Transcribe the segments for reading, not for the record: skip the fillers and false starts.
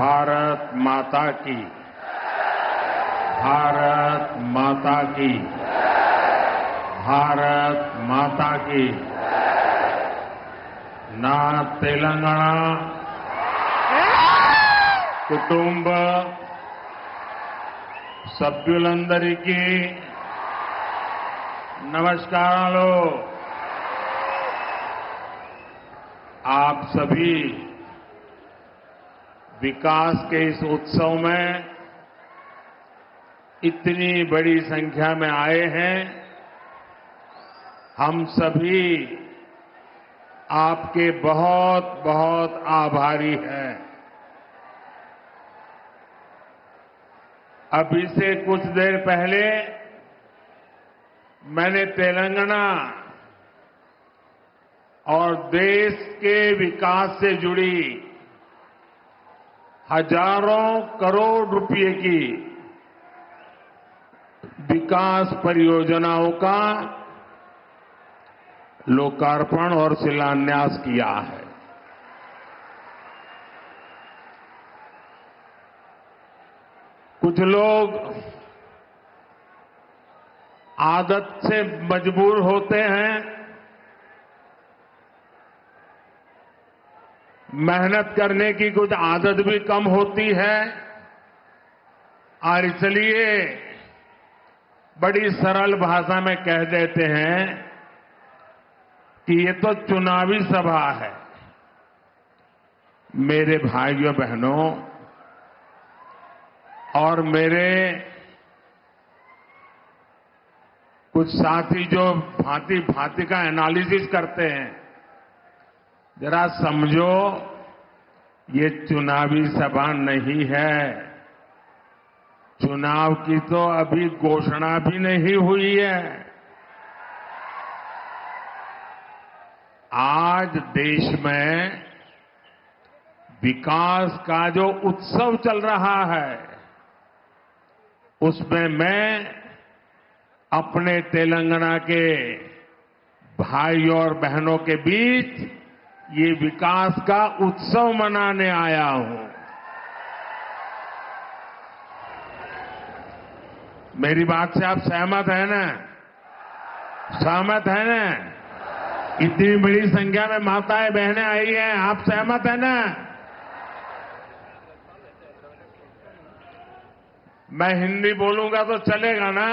भारत माता की, भारत माता की, भारत माता की। నా తెలంగాణ కుటుంబ సభ్యులందరికీ నమస్కారాలు। आप सभी विकास के इस उत्सव में इतनी बड़ी संख्या में आए हैं। हम सभी आपके बहुत बहुत आभारी हैं। अभी से कुछ देर पहले मैंने तेलंगाना और देश के विकास से जुड़ी हजारों करोड़ रुपए की विकास परियोजनाओं का लोकार्पण और शिलान्यास किया है। कुछ लोग आदत से मजबूर होते हैं, मेहनत करने की कुछ आदत भी कम होती है और इसलिए बड़ी सरल भाषा में कह देते हैं कि ये तो चुनावी सभा है। मेरे भाइयों बहनों और मेरे कुछ साथी जो भांति भांति का एनालिसिस करते हैं, जरा समझो ये चुनावी सभा नहीं है। चुनाव की तो अभी घोषणा भी नहीं हुई है। आज देश में विकास का जो उत्सव चल रहा है, उसमें मैं अपने तेलंगाना के भाइयों और बहनों के बीच ये विकास का उत्सव मनाने आया हूं। मेरी बात से आप सहमत हैं ना? सहमत हैं ना? इतनी बड़ी संख्या में माताएं बहनें आई हैं, आप सहमत हैं ना? मैं हिंदी बोलूंगा तो चलेगा ना?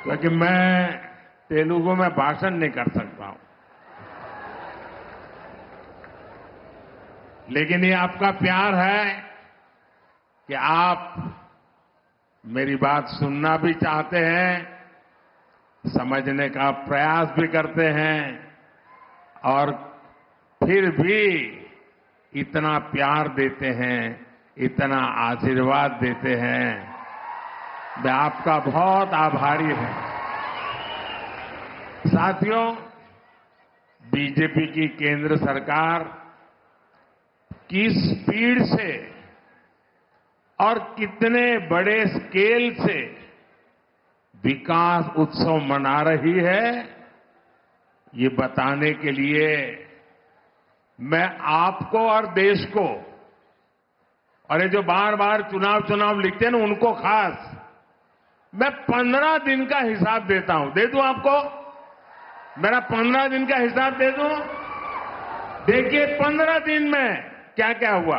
क्योंकि मैं तेलुगु में भाषण नहीं कर सकता हूं। लेकिन ये आपका प्यार है कि आप मेरी बात सुनना भी चाहते हैं, समझने का प्रयास भी करते हैं और फिर भी इतना प्यार देते हैं, इतना आशीर्वाद देते हैं। मैं आपका बहुत आभारी हूं। साथियों, बीजेपी की केंद्र सरकार किस स्पीड से और कितने बड़े स्केल से विकास उत्सव मना रही है, ये बताने के लिए मैं आपको और देश को, और ये जो बार बार चुनाव लिखते हैं ना, उनको खास मैं 15 दिन का हिसाब देता हूं। दे दूं आपको? मेरा 15 दिन का हिसाब दे दूं? देखिए 15 दिन में क्या क्या हुआ।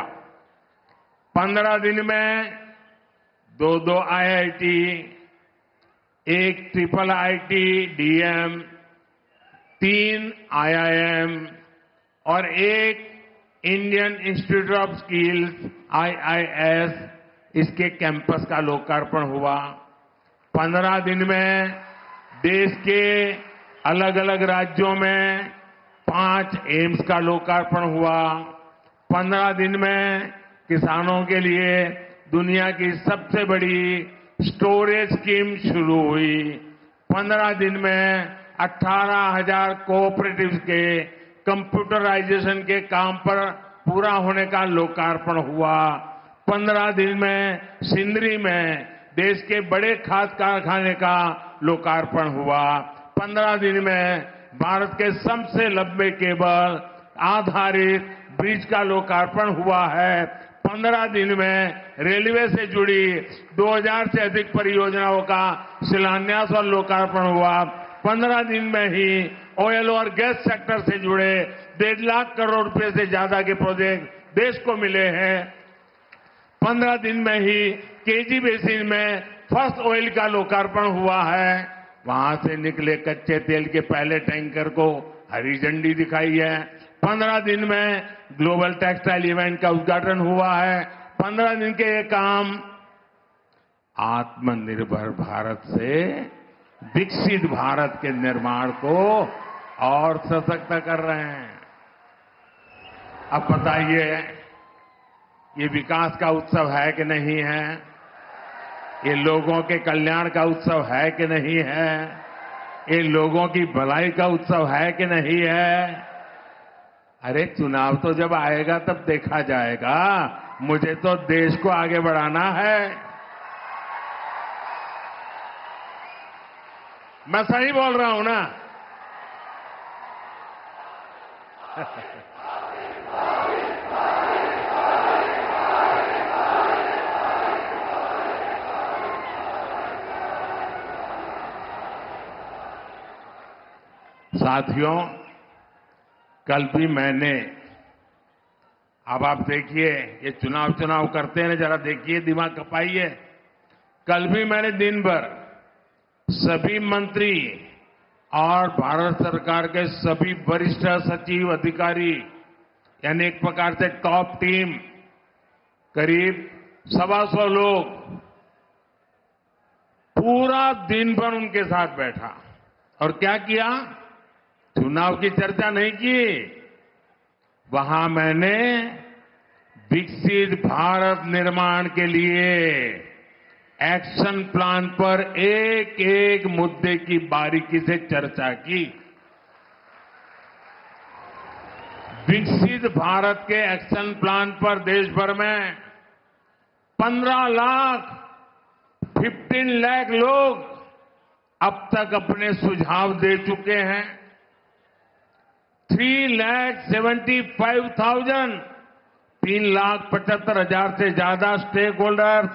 15 दिन में 2 IIT, एक IIIT DM, 3 IIM और एक Indian institute of skills IIS, इसके कैंपस का लोकार्पण हुआ। 15 दिन में देश के अलग अलग राज्यों में 5 एम्स का लोकार्पण हुआ। 15 दिन में किसानों के लिए दुनिया की सबसे बड़ी स्टोरेज स्कीम शुरू हुई। 15 दिन में 18,000 कोऑपरेटिव्स के कंप्यूटराइजेशन के काम पर पूरा होने का लोकार्पण हुआ। 15 दिन में सिंदरी में देश के बड़े खाद कारखाने का लोकार्पण हुआ। 15 दिन में भारत के सबसे लंबे केबल आधारित ब्रिज का लोकार्पण हुआ है। 15 दिन में रेलवे से जुड़ी 2000 से अधिक परियोजनाओं का शिलान्यास और लोकार्पण हुआ। 15 दिन में ही ऑयल और गैस सेक्टर से जुड़े 1.5 लाख करोड़ रुपए से ज्यादा के प्रोजेक्ट देश को मिले हैं। 15 दिन में ही केजी बेसिन में फर्स्ट ऑयल का लोकार्पण हुआ है। वहां से निकले कच्चे तेल के पहले टैंकर को हरी झंडी दिखाई है। 15 दिन में ग्लोबल टेक्सटाइल इवेंट का उद्घाटन हुआ है। 15 दिन के ये काम आत्मनिर्भर भारत से विकसित भारत के निर्माण को और सशक्त कर रहे हैं। अब बताइए, ये विकास का उत्सव है कि नहीं है? ये लोगों के कल्याण का उत्सव है कि नहीं है? ये लोगों की भलाई का उत्सव है कि नहीं है? अरे चुनाव तो जब आएगा तब देखा जाएगा। मुझे तो देश को आगे बढ़ाना है। मैं सही बोल रहा हूं ना? साथियों, कल भी मैंने, अब आप देखिए, ये चुनाव करते हैं, जरा देखिए, दिमाग खपाइए। कल भी मैंने दिन भर सभी मंत्री और भारत सरकार के सभी वरिष्ठ सचिव अधिकारी, यानी एक प्रकार से टॉप टीम, करीब 125 लोग, पूरा दिन भर उनके साथ बैठा और क्या किया? चुनाव की चर्चा नहीं की। वहां मैंने विकसित भारत निर्माण के लिए एक्शन प्लान पर एक एक मुद्दे की बारीकी से चर्चा की। विकसित भारत के एक्शन प्लान पर देश भर में 15 लाख लोग अब तक अपने सुझाव दे चुके हैं। 3,75,000 से ज्यादा स्टेक होल्डर्स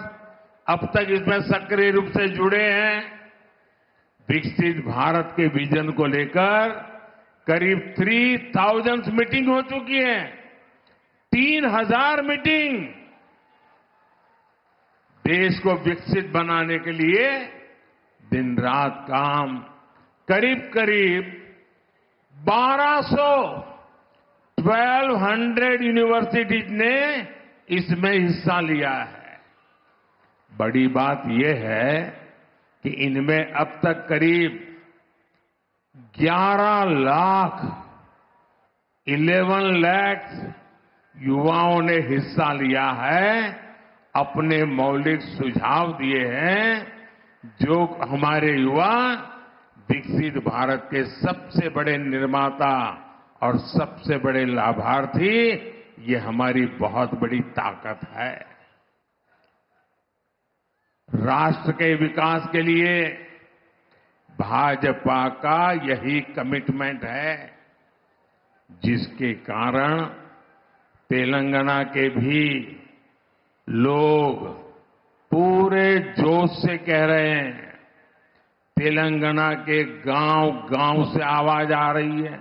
अब तक इसमें सक्रिय रूप से जुड़े हैं। विकसित भारत के विजन को लेकर करीब 3,000 मीटिंग हो चुकी है। 3,000 मीटिंग। देश को विकसित बनाने के लिए दिन रात काम, करीब 1200 यूनिवर्सिटीज ने इसमें हिस्सा लिया है। बड़ी बात यह है कि इनमें अब तक करीब 11 लाख युवाओं ने हिस्सा लिया है, अपने मौलिक सुझाव दिए हैं, जो हमारे युवा विकसित भारत के सबसे बड़े निर्माता और सबसे बड़े लाभार्थी, ये हमारी बहुत बड़ी ताकत है। राष्ट्र के विकास के लिए भाजपा का यही कमिटमेंट है, जिसके कारण तेलंगाना के भी लोग पूरे जोश से कह रहे हैं। तेलंगाना के गांव से आवाज आ रही है।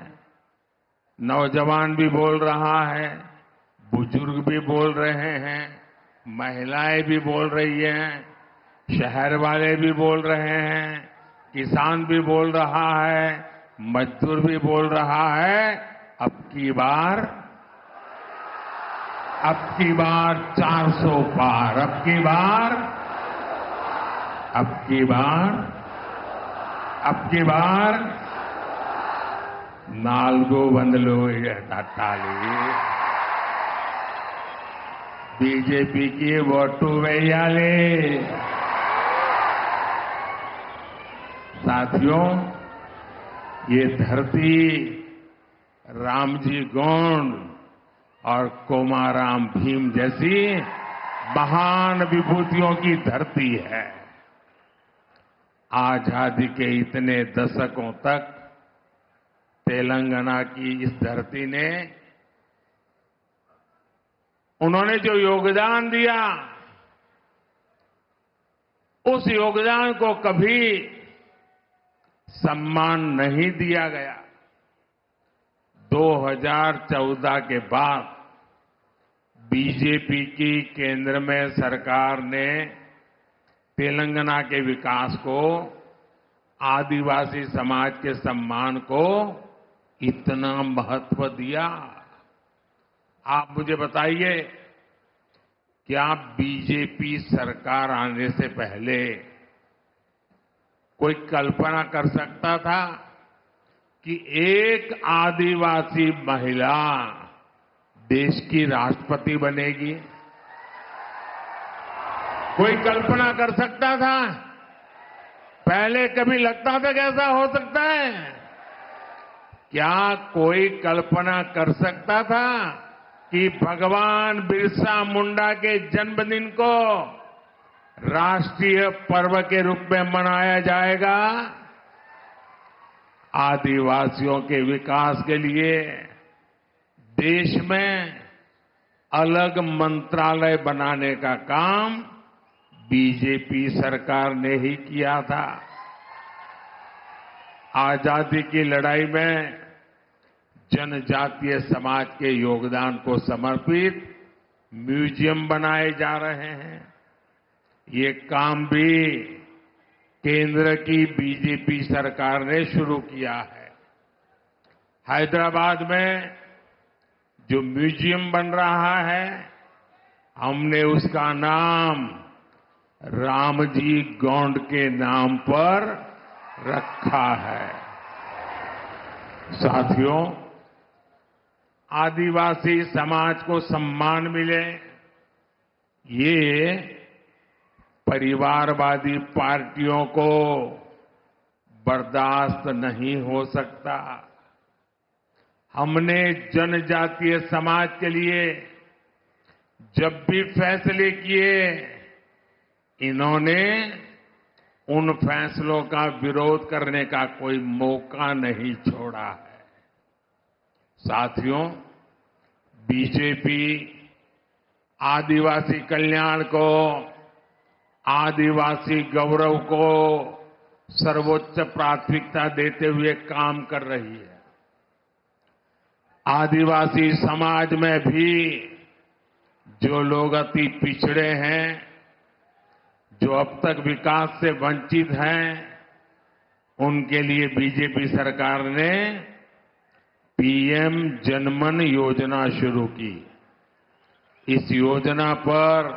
नौजवान भी बोल रहा है, बुजुर्ग भी बोल रहे हैं, महिलाएं भी बोल रही हैं, शहर वाले भी बोल रहे हैं, किसान भी बोल रहा है, मजदूर भी बोल रहा है। अब की बार 400 पार, अब की बार 4 వందలు తట్టాలి। బీజేపీకి ఓటు వేయాలి। साथियों, ये धरती रामजी गोंड और कोमाराम भीम जैसी महान विभूतियों की धरती है। आजादी के इतने दशकों तक तेलंगाना की इस धरती ने उन्होंने जो योगदान दिया, उस योगदान को कभी सम्मान नहीं दिया गया। 2014 के बाद बीजेपी की केंद्र में सरकार ने तेलंगाना के विकास को, आदिवासी समाज के सम्मान को इतना महत्व दिया। आप मुझे बताइए, क्या बीजेपी सरकार आने से पहले कोई कल्पना कर सकता था कि एक आदिवासी महिला देश की राष्ट्रपति बनेगी? कोई कल्पना कर सकता था? पहले कभी लगता था कि ऐसा हो सकता है? क्या कोई कल्पना कर सकता था कि भगवान बिरसा मुंडा के जन्मदिन को राष्ट्रीय पर्व के रूप में मनाया जाएगा? आदिवासियों के विकास के लिए देश में अलग मंत्रालय बनाने का काम बीजेपी सरकार ने ही किया था। आजादी की लड़ाई में जनजातीय समाज के योगदान को समर्पित म्यूजियम बनाए जा रहे हैं। ये काम भी केंद्र की बीजेपी सरकार ने शुरू किया है। हैदराबाद में जो म्यूजियम बन रहा है, हमने उसका नाम रामजी गोंड के नाम पर रखा है। साथियों, आदिवासी समाज को सम्मान मिले, ये परिवारवादी पार्टियों को बर्दाश्त नहीं हो सकता। हमने जनजातीय समाज के लिए जब भी फैसले किए, इन्होंने उन फैसलों का विरोध करने का कोई मौका नहीं छोड़ा है। साथियों, बीजेपी आदिवासी कल्याण को, आदिवासी गौरव को सर्वोच्च प्राथमिकता देते हुए काम कर रही है। आदिवासी समाज में भी जो लोग अति पिछड़े हैं, जो अब तक विकास से वंचित हैं, उनके लिए बीजेपी सरकार ने पीएम जनमन योजना शुरू की। इस योजना पर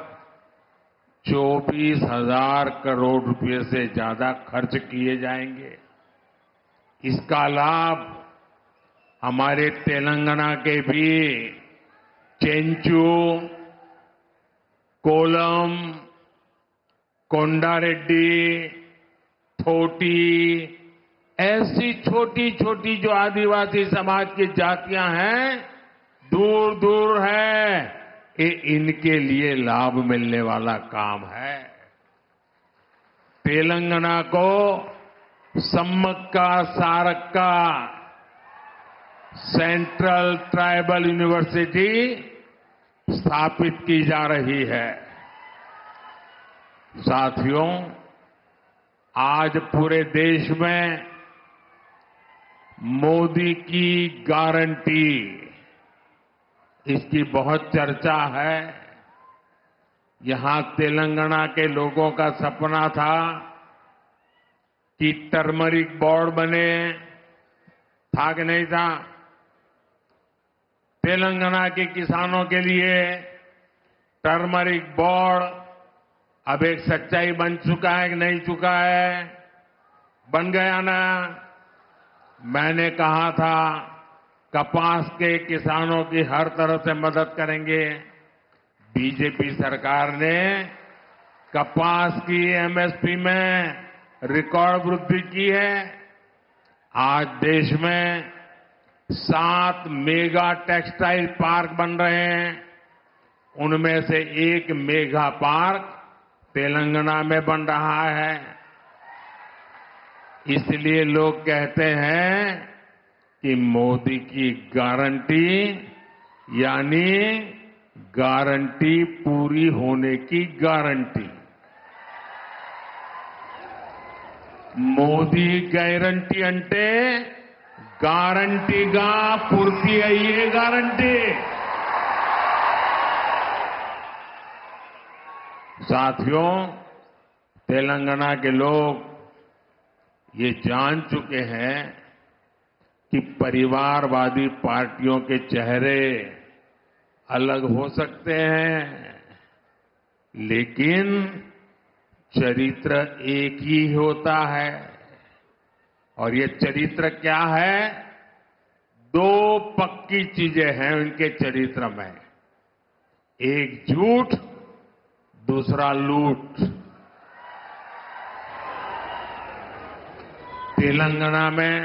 24,000 करोड़ रुपए से ज्यादा खर्च किए जाएंगे। इसका लाभ हमारे तेलंगाना के भी चेंचू, कोलम, कोंडारेड्डी, थोटी, ऐसी छोटी छोटी जो आदिवासी समाज की जातियां हैं, दूर दूर है, ये इनके लिए लाभ मिलने वाला काम है। तेलंगाना को Sammakka Sarakka central tribal university स्थापित की जा रही है। साथियों, आज पूरे देश में मोदी की गारंटी, इसकी बहुत चर्चा है। यहां तेलंगाना के लोगों का सपना था कि टर्मरिक बोर्ड बने, था कि नहीं था? तेलंगाना के किसानों के लिए टर्मरिक बोर्ड अब एक सच्चाई बन चुका है कि नहीं चुका है? बन गया ना? मैंने कहा था कपास के किसानों की हर तरह से मदद करेंगे। बीजेपी सरकार ने कपास की एमएसपी में रिकॉर्ड वृद्धि की है। आज देश में 7 मेगा टेक्सटाइल पार्क बन रहे हैं। उनमें से एक मेगा पार्क तेलंगाना में बन रहा है। इसलिए लोग कहते हैं कि मोदी की गारंटी यानी गारंटी पूरी होने की गारंटी। మోదీ గ్యారంటీ అంటే గ్యారంటీగా పూర్తి అయ్యే గ్యారంటీ। साथियों, तेलंगाना के लोग ये जान चुके हैं कि परिवारवादी पार्टियों के चेहरे अलग हो सकते हैं, लेकिन चरित्र एक ही होता है। और ये चरित्र क्या है? दो पक्की चीजें हैं उनके चरित्र में, एक झूठ, दूसरा लूट। तेलंगाना में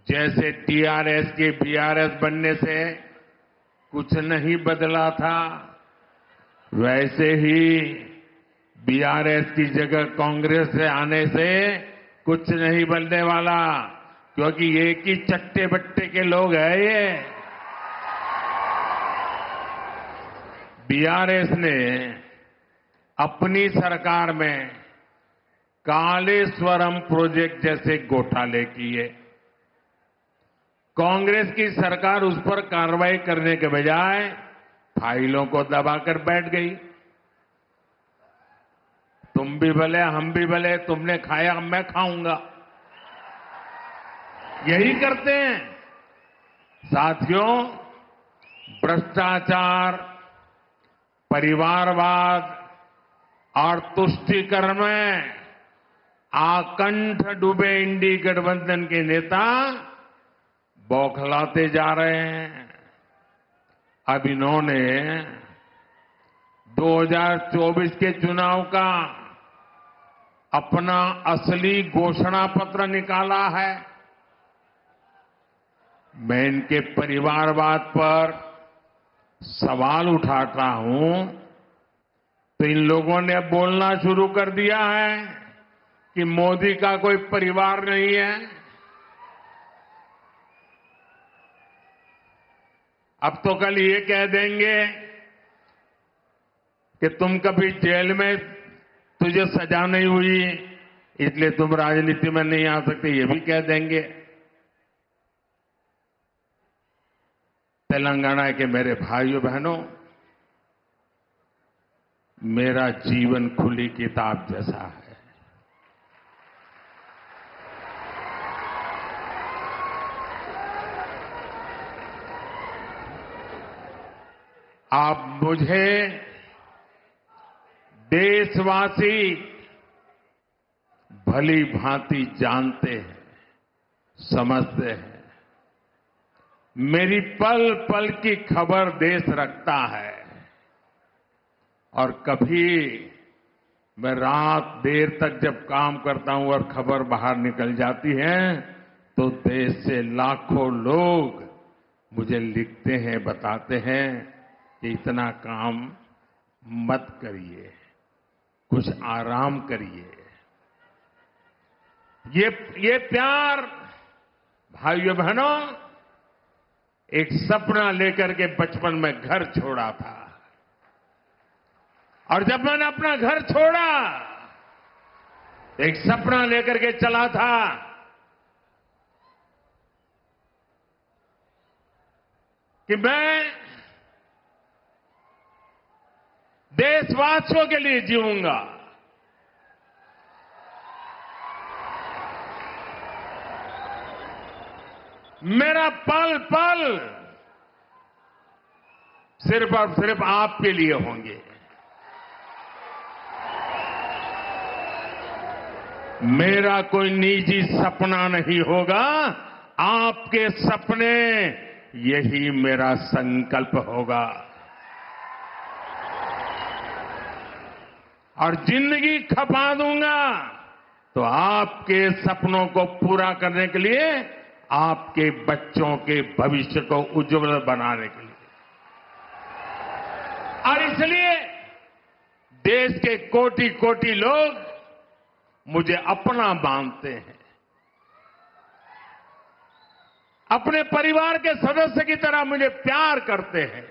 जैसे टीआरएस के बीआरएस बनने से कुछ नहीं बदला था, वैसे ही बीआरएस की जगह कांग्रेस से आने से कुछ नहीं बनने वाला, क्योंकि एक ही चट्टे बट्टे के लोग हैं ये। बीआरएस ने अपनी सरकार में कालेश्वरम प्रोजेक्ट जैसे घोटाले किए। कांग्रेस की सरकार उस पर कार्रवाई करने के बजाय फाइलों को दबाकर बैठ गई। तुम भी भले हम भी भले, तुमने खाया मैं खाऊंगा, यही करते हैं। साथियों, भ्रष्टाचार, परिवारवाद और तुष्टीकरण में आकंठ डूबे इंडी गठबंधन के नेता बौखलाते जा रहे हैं। अब इन्होंने 2024 के चुनाव का अपना असली घोषणा पत्र निकाला है। मैं इनके परिवारवाद पर सवाल उठाता हूं तो इन लोगों ने बोलना शुरू कर दिया है कि मोदी का कोई परिवार नहीं है। अब तो कल ये कह देंगे कि तुम कभी जेल में तुझे सजा नहीं हुई इसलिए तुम राजनीति में नहीं आ सकते, ये भी कह देंगे। तेलंगाना के मेरे भाइयों बहनों, मेरा जीवन खुली किताब जैसा है। आप मुझे देशवासी भली भांति जानते हैं, समझते हैं। मेरी पल पल की खबर देश रखता है और कभी मैं रात देर तक जब काम करता हूं और खबर बाहर निकल जाती है तो देश से लाखों लोग मुझे लिखते हैं, बताते हैं कि इतना काम मत करिए, कुछ आराम करिए। ये प्यार भाइयों बहनों, एक सपना लेकर के बचपन में घर छोड़ा था और जब मैंने अपना घर छोड़ा एक सपना लेकर के चला था कि मैं देशवासियों के लिए जीऊंगा। मेरा पल पल सिर्फ और सिर्फ आपके लिए होंगे। मेरा कोई निजी सपना नहीं होगा, आपके सपने, यही मेरा संकल्प होगा। और जिंदगी खपा दूंगा तो आपके सपनों को पूरा करने के लिए, आपके बच्चों के भविष्य को उज्जवल बनाने के लिए। और इसलिए देश के कोटि कोटि लोग मुझे अपना मानते हैं, अपने परिवार के सदस्य की तरह मुझे प्यार करते हैं।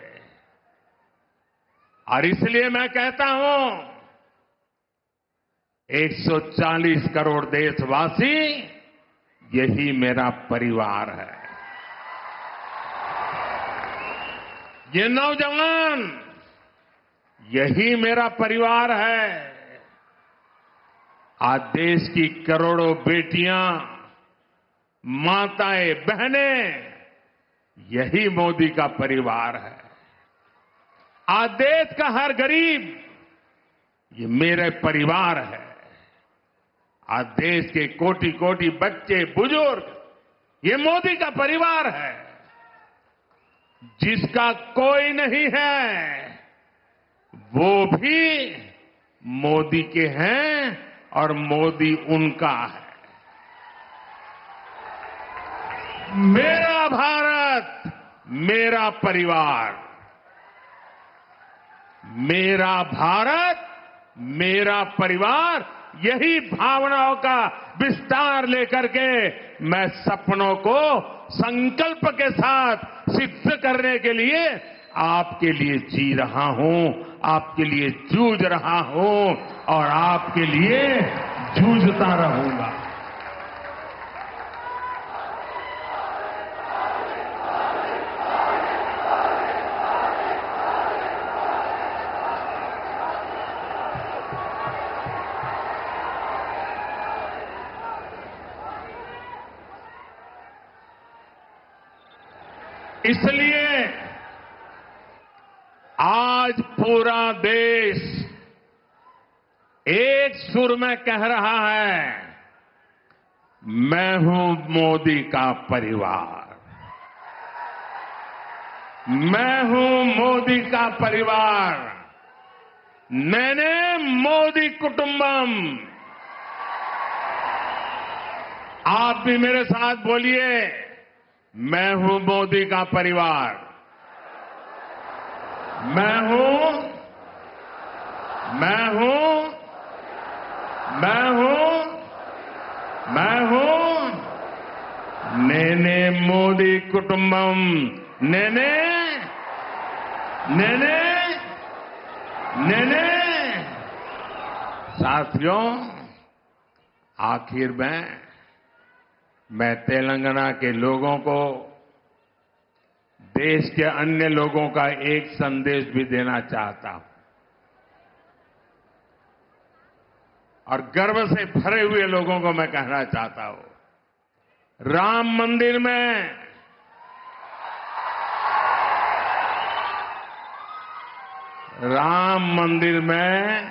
और इसलिए मैं कहता हूं 140 करोड़ देशवासी यही मेरा परिवार है। ये नौजवान यही मेरा परिवार है। आज देश की करोड़ों बेटियां, माताएं, बहनें यही मोदी का परिवार है। आज देश का हर गरीब ये मेरे परिवार है। आज देश के कोटि कोटि बच्चे, बुजुर्ग ये मोदी का परिवार है। जिसका कोई नहीं है वो भी मोदी के हैं और मोदी उनका है। मेरा भारत, मेरा परिवार, मेरा भारत, मेरा परिवार, यही भावनाओं का विस्तार लेकर के मैं सपनों को संकल्प के साथ सिद्ध करने के लिए आपके लिए जी रहा हूं, आपके लिए जूझ रहा हूं और आपके लिए जूझता रहूंगा। इसलिए आज पूरा देश एक सुर में कह रहा है, मैं हूं मोदी का परिवार, मैं हूं मोदी का परिवार, नेने मोदी कुटुंबम। आप भी मेरे साथ बोलिए, मैं हूं मोदी का परिवार, मैं हूं, मैं हूं, मैं हूं, मैं हूं नेने मोदी कुटुंबम, नेने, नेने, नेने। साथियों, आखिर में मैं तेलंगाना के लोगों को, देश के अन्य लोगों का एक संदेश भी देना चाहता हूं और गर्व से भरे हुए लोगों को मैं कहना चाहता हूं, राम मंदिर में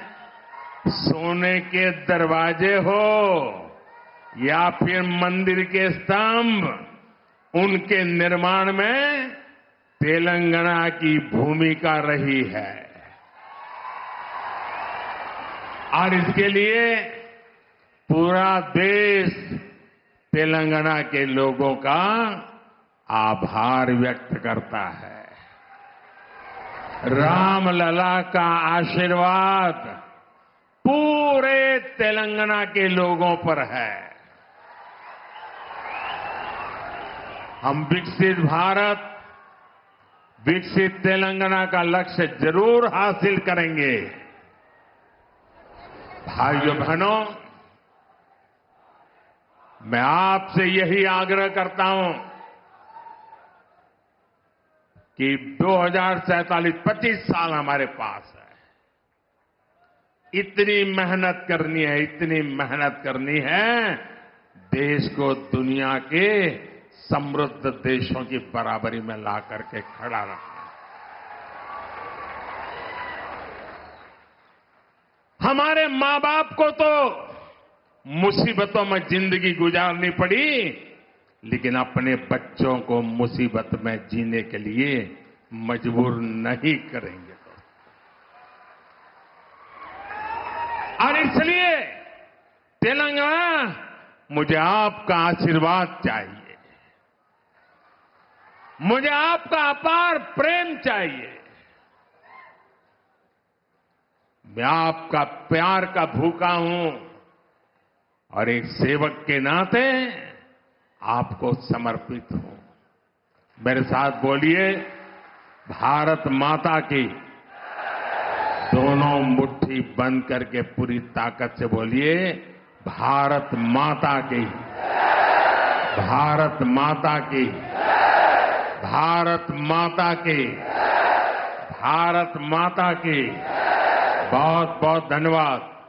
सोने के दरवाजे हो या फिर मंदिर के स्तंभ, उनके निर्माण में तेलंगाना की भूमिका रही है और इसके लिए पूरा देश तेलंगाना के लोगों का आभार व्यक्त करता है। रामलला का आशीर्वाद पूरे तेलंगाना के लोगों पर है। हम विकसित भारत, विकसित तेलंगाना का लक्ष्य जरूर हासिल करेंगे। भाइयों बहनों, मैं आपसे यही आग्रह करता हूं कि 2047 25 साल हमारे पास है। इतनी मेहनत करनी है, इतनी मेहनत करनी है, देश को दुनिया के समृद्ध देशों की बराबरी में ला करके खड़ा रखना। हमारे मां बाप को तो मुसीबतों में जिंदगी गुजारनी पड़ी, लेकिन अपने बच्चों को मुसीबत में जीने के लिए मजबूर नहीं करेंगे। और इसलिए तेलंगाना, मुझे आपका आशीर्वाद चाहिए, मुझे आपका अपार प्रेम चाहिए। मैं आपका प्यार का भूखा हूं और एक सेवक के नाते आपको समर्पित हूं। मेरे साथ बोलिए, भारत माता की, दोनों मुट्ठी बंद करके पूरी ताकत से बोलिए, भारत माता की, भारत माता की, भारत माता की, भारत माता की। बहुत बहुत धन्यवाद।